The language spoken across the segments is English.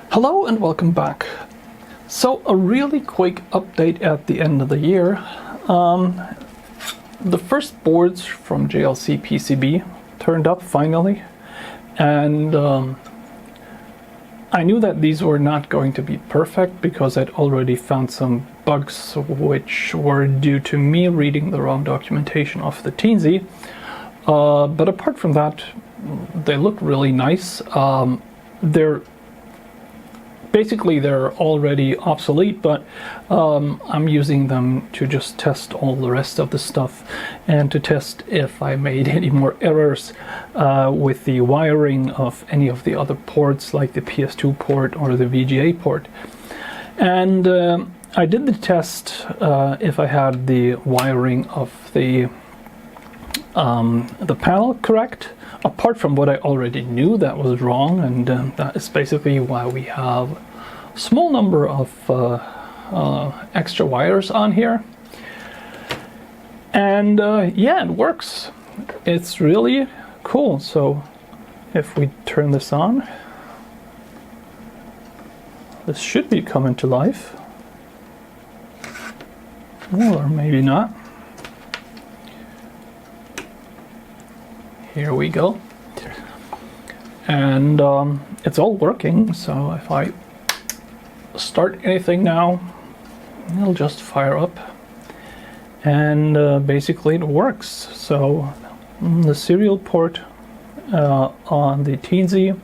Hello and welcome back. So a really quick update at the end of the year. The first boards from JLCPCB turned up finally, and I knew that these were not going to be perfect because I'd already found some bugs which were due to me reading the wrong documentation of the Teensy. But apart from that, they look really nice. They're already obsolete, but I'm using them to just test all the rest of the stuff and to test if I made any more errors with the wiring of any of the other ports, like the PS2 port or the VGA port. And I did the test if I had the wiring of the panel correct, apart from what I already knew that was wrong, and that is basically why we have a small number of extra wires on here. And yeah, it works. It's really cool. So if we turn this on, this should be coming to life, or maybe not. Here we go, and it's all working. So if I start anything now, it'll just fire up, and basically it works. So the serial port on the Teensy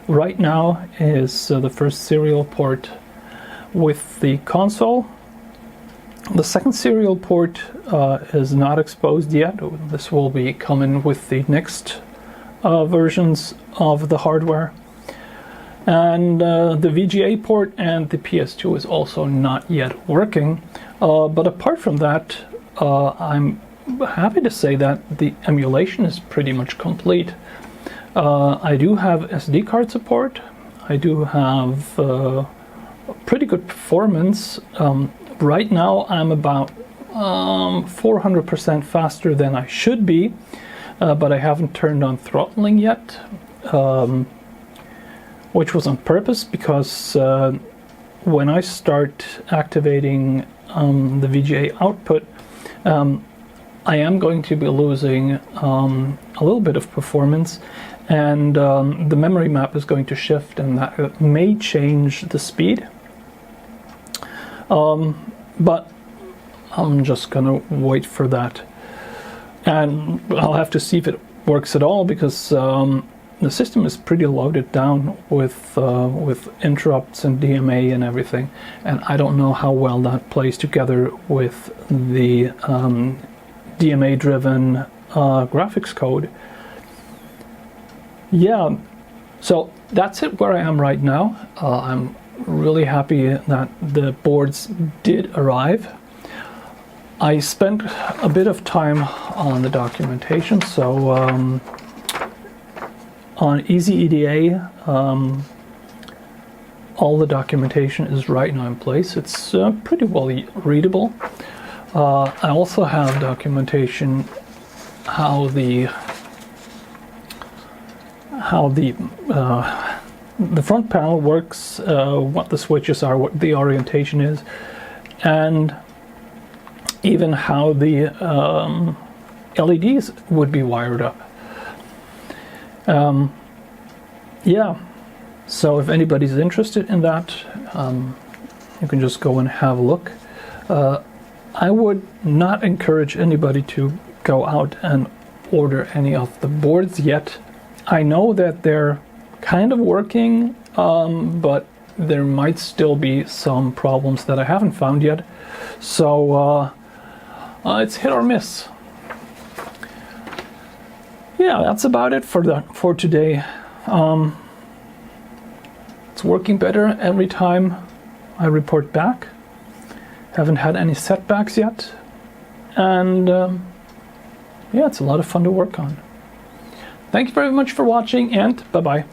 right now is the first serial port with the console. The second serial port is not exposed yet. This will be coming with the next versions of the hardware. And the VGA port and the PS2 is also not yet working. But apart from that, I'm happy to say that the emulation is pretty much complete. I do have SD card support. I do have pretty good performance. Right now I'm about 400% faster than I should be, but I haven't turned on throttling yet, which was on purpose because when I start activating the VGA output, I am going to be losing a little bit of performance, and the memory map is going to shift, and that may change the speed. But I'm just gonna wait for that, and I'll have to see if it works at all, because the system is pretty loaded down with interrupts and DMA and everything, and I don't know how well that plays together with the DMA-driven graphics code. Yeah, so that's it where I am right now. I'm really happy that the boards did arrive. I spent a bit of time on the documentation, so on EasyEDA, all the documentation is right now in place. It's pretty well readable. I also have documentation how the front panel works, what the switches are, what the orientation is, and even how the LEDs would be wired up. Yeah, so if anybody's interested in that, you can just go and have a look. I would not encourage anybody to go out and order any of the boards yet. I know that they're kind of working, but there might still be some problems that I haven't found yet, so it's hit or miss. Yeah, that's about it for today. It's working better every time I report back. Haven't had any setbacks yet, and yeah, it's a lot of fun to work on. Thank you very much for watching, and bye-bye.